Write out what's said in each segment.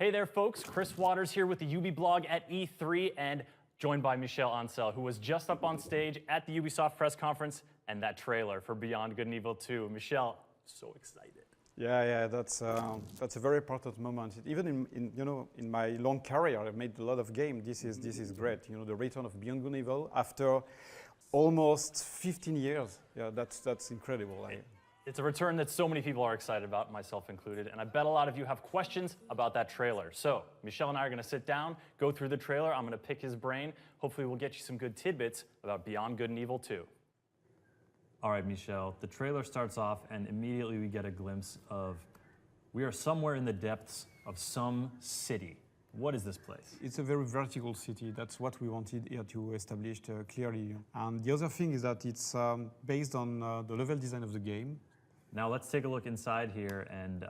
Hey there, folks. Chris Waters here with the Ubi blog at E3 and joined by Michel Ancel, who was just up on stage at the Ubisoft press conference and that trailer for Beyond Good and Evil 2. Michel, so excited. Yeah, that's a very important moment. Even in my long career, I've made a lot of games. This is great. You know, the return of Beyond Good and Evil after almost 15 years. Yeah, that's incredible. It's a return that so many people are excited about, myself included, and I bet a lot of you have questions about that trailer. So, Michel and I are going to sit down, go through the trailer. I'm going to pick his brain. Hopefully we'll get you some good tidbits about Beyond Good and Evil 2. All right, Michel, the trailer starts off and immediately we get a glimpse of we are somewhere in the depths of some city. What is this place? It's a very vertical city. That's what we wanted here to establish clearly. And the other thing is that it's based on the level design of the game. Now let's take a look inside here, and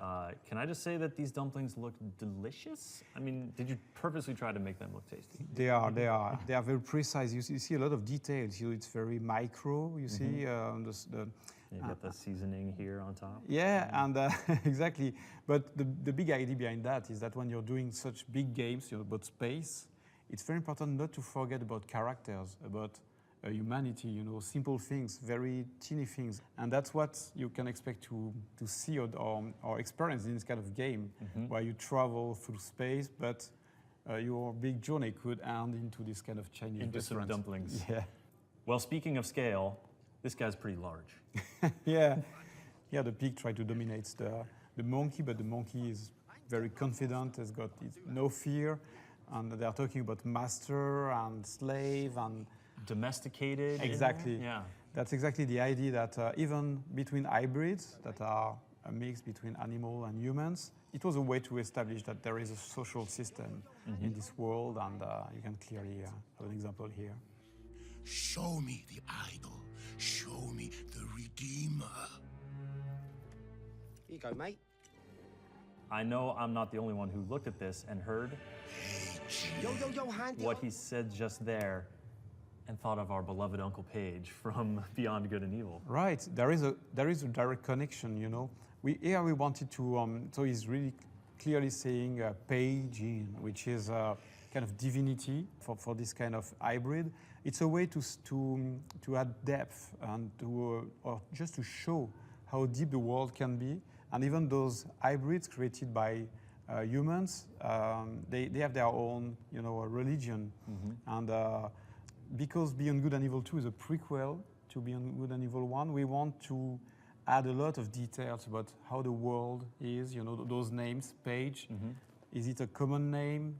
can I just say that these dumplings look delicious? I mean, did you purposely try to make them look tasty? They are very precise. You see a lot of details. It's very micro. You see You got the seasoning here on top. Yeah, and exactly. But the big idea behind that is that when you're doing such big games, about space, it's very important not to forget about characters, about humanity, simple things, very teeny things. And that's what you can expect to see or experience in this kind of game, where you travel through space, but your big journey could end into this kind of Chinese restaurant. Some dumplings. Yeah. Well, speaking of scale, this guy's pretty large. Yeah, the pig tried to dominate the monkey, but the monkey is very confident, has got no fear, and they are talking about master and slave and domesticated. Exactly. Yeah. That's exactly the idea that even between hybrids that are a mix between animal and humans, it was a way to establish that there is a social system in this world, and you can clearly have an example here. Show me the idol. Show me the Redeemer. Here you go, mate. I know I'm not the only one who looked at this and heard Yo, hand what he said just there and thought of our beloved Uncle Page from Beyond Good and Evil. Right, there is a direct connection, We wanted to, so he's really clearly saying Page in, which is a kind of divinity for this kind of hybrid. It's a way to add depth and or just to show how deep the world can be. And even those hybrids created by humans, they have their own, religion. And because Beyond Good and Evil 2 is a prequel to Beyond Good and Evil 1, we want to add a lot of details about how the world is, those names, Page. Is it a common name,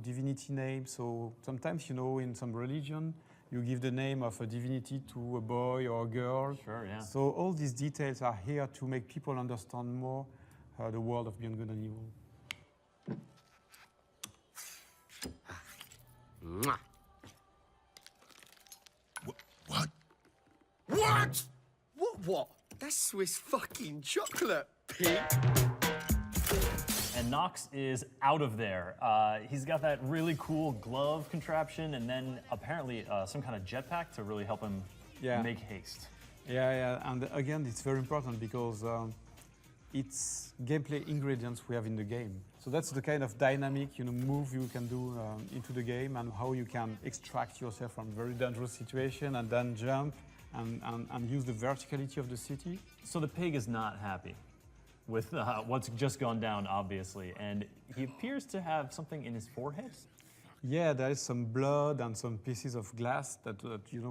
divinity name? So sometimes, in some religion, you give the name of a divinity to a boy or a girl. Sure, yeah. So all these details are here to make people understand more the world of Beyond Good and Evil. Mwah. What? That's Swiss fucking chocolate, pig. And Nox is out of there. He's got that really cool glove contraption and then apparently some kind of jetpack to really help him make haste. Yeah, and again, it's very important because it's gameplay ingredients we have in the game. So that's the kind of dynamic, move you can do into the game and how you can extract yourself from very dangerous situation and then jump and use the verticality of the city. So the pig is not happy with what's just gone down, obviously, and he appears to have something in his forehead. Yeah, there is some blood and some pieces of glass that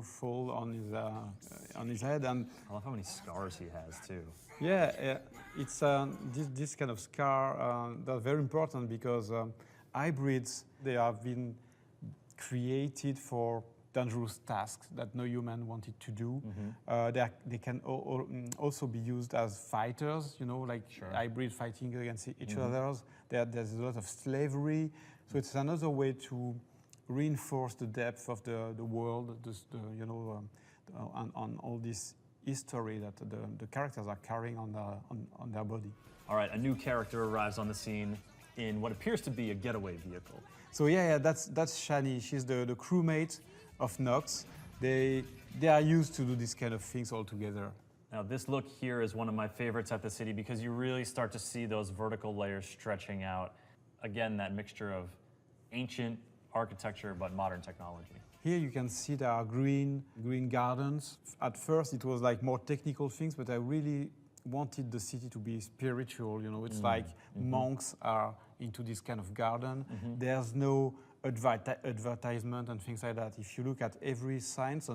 fall on his head, and I love how many scars he has too. Yeah, it's this kind of scar that's very important because hybrids, they have been created for dangerous tasks that no human wanted to do. They can also be used as fighters, like hybrid fighting against each other. There's a lot of slavery. So it's another way to reinforce the depth of the world, on all this history that the characters are carrying on their body. All right, a new character arrives on the scene in what appears to be a getaway vehicle. So that's Shani. She's the crewmate of Nox. They are used to do this kind of things all together. Now this look here is one of my favorites at the city because you really start to see those vertical layers stretching out. again, that mixture of ancient architecture but modern technology. Here you can see there are green gardens. At first it was like more technical things, but I really wanted the city to be spiritual, you know. It's like monks are into this kind of garden. There's no advertisement and things like that. If you look at every signs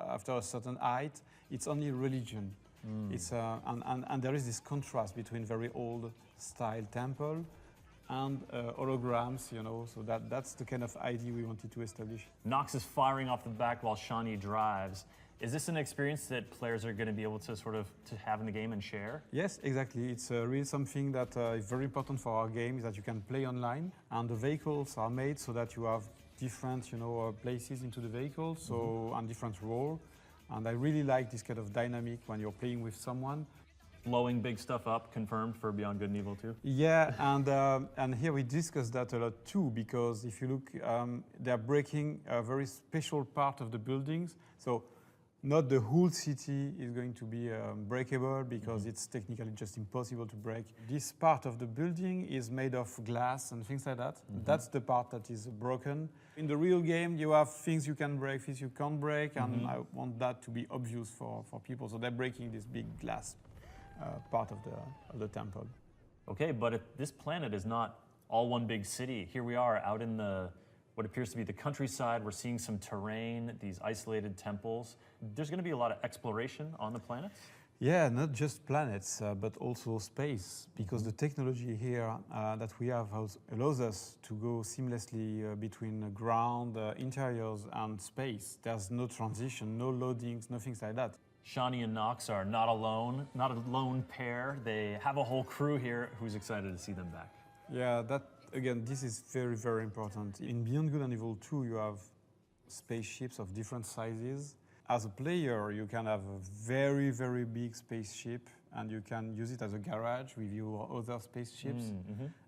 after a certain height, it's only religion. It's, and there is this contrast between very old style temple and holograms, you know, so that's the kind of idea we wanted to establish. Nox is firing off the back while Shawnee drives. Is this an experience that players are going to be able to sort of to have in the game and share? Yes, exactly. It's really something that is very important for our game, is that you can play online, and the vehicles are made so that you have different, you know, places into the vehicle, so and different role. And I really like this kind of dynamic when you're playing with someone. Blowing big stuff up, confirmed for Beyond Good and Evil 2? Yeah, and here we discussed that a lot too, because if you look, they're breaking a very special part of the buildings. So not the whole city is going to be breakable, because it's technically just impossible to break. This part of the building is made of glass and things like that. That's the part that is broken. In the real game, you have things you can break, things you can't break, and I want that to be obvious for people. So they're breaking this big glass part of the temple. Okay, but this planet is not all one big city. Here we are out in what appears to be the countryside. We're seeing some terrain, these isolated temples. There's going to be a lot of exploration on the planets? Yeah, not just planets, but also space, because the technology here that we have allows us to go seamlessly between ground, interiors, and space. There's no transition, no loadings, nothing like that. Shawnee and Nox are not alone, not a lone pair. They have a whole crew here who's excited to see them back. Yeah, again, this is very, very important. In Beyond Good and Evil 2, you have spaceships of different sizes. As a player, you can have a very, very big spaceship, and you can use it as a garage with your other spaceships.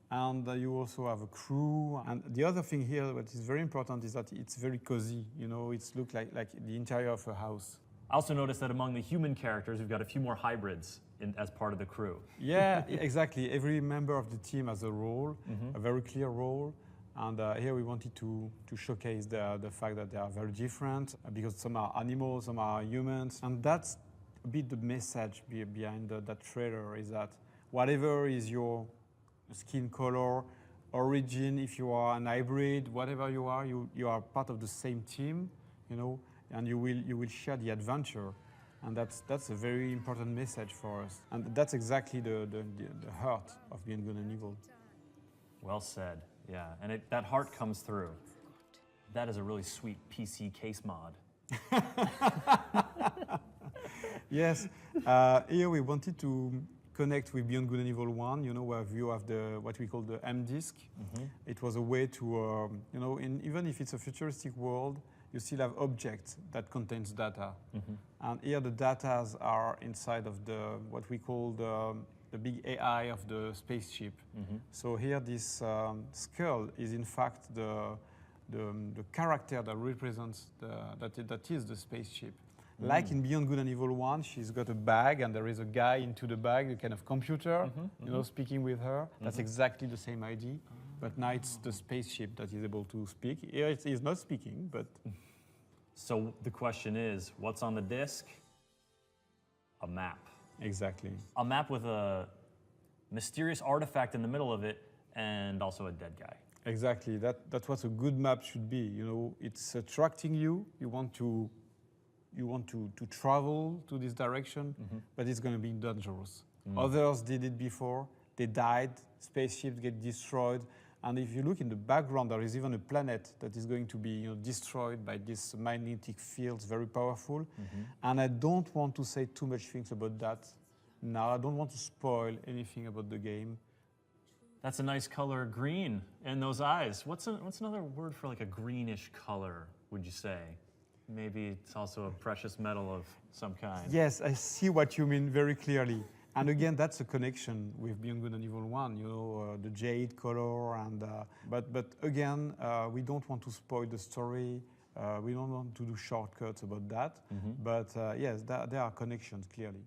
And you also have a crew. And the other thing here, what is very important, is that it's very cozy. You know, it looks like the interior of a house. I also noticed that among the human characters, we've got a few more hybrids as part of the crew. Yeah, exactly. Every member of the team has a role, a very clear role. And here we wanted to showcase the fact that they are very different, because some are animals, some are humans. And that's a bit the message behind that trailer, is that whatever is your skin color, origin, if you are an hybrid, whatever you are part of the same team, you know, and you will share the adventure. And that's a very important message for us. And that's exactly the heart of Beyond Good and Evil. Well said, yeah. And that heart comes through. That is a really sweet PC case mod. Yes, here we wanted to connect with Beyond Good and Evil 1, you know, where you have what we call the M disk. It was a way to, you know, even if it's a futuristic world, you still have objects that contains data. And here the data are inside of what we call the big AI of the spaceship. So here this skull is in fact the character that represents that is the spaceship. Like in Beyond Good and Evil 1, she's got a bag, and there is a guy into the bag, a kind of computer, you know, speaking with her. That's exactly the same idea. But now it's the spaceship that is able to speak. Here it is not speaking, but... So the question is, what's on the disk? A map. Exactly. A map with a mysterious artifact in the middle of it, and also a dead guy. Exactly. That's what a good map should be. You know, it's attracting you. You want to travel to this direction, but it's going to be dangerous. Others did it before. They died. Spaceships get destroyed. And if you look in the background, there is even a planet that is going to be, you know, destroyed by these magnetic fields, very powerful. And I don't want to say too much things about that now. I don't want to spoil anything about the game. That's a nice color, green, in those eyes. What's another word for like a greenish color, would you say? Maybe it's also a precious metal of some kind. Yes, I see what you mean very clearly. And again, that's a connection with Beyond Good and Evil 1, you know, the jade color. And but again, we don't want to spoil the story. We don't want to do shortcuts about that. But yes, there are connections, clearly.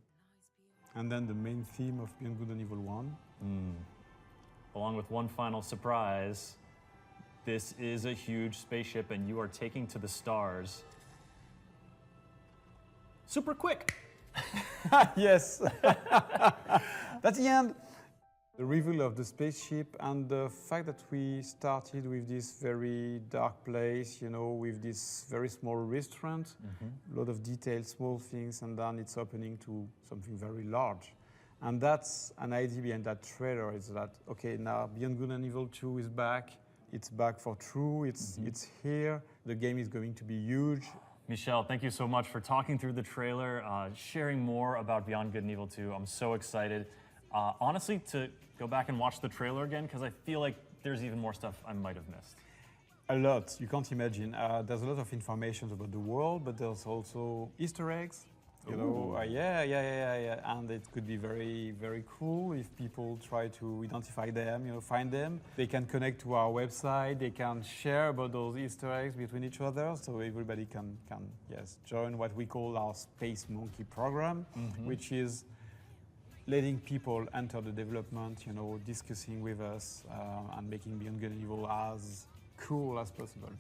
And then the main theme of Beyond Good and Evil 1. along with one final surprise. This is a huge spaceship and you are taking to the stars super quick. Yes. That's the end. The reveal of the spaceship and the fact that we started with this very dark place, you know, with this very small restaurant, a lot of details, small things, and then it's opening to something very large. And that's an idea behind that trailer, is that, okay, now Beyond Good and Evil 2 is back. It's back for true, it's here. The game is going to be huge. Michel, thank you so much for talking through the trailer, sharing more about Beyond Good and Evil 2. I'm so excited, honestly, to go back and watch the trailer again, because I feel like there's even more stuff I might have missed. A lot, you can't imagine. There's a lot of information about the world, but there's also Easter eggs. You know, yeah, and it could be very, very cool if people try to identify them, you know, find them. They can connect to our website, they can share about those Easter eggs between each other, so everybody can join what we call our Space Monkey program, which is letting people enter the development, you know, discussing with us and making Beyond Good and Evil as cool as possible.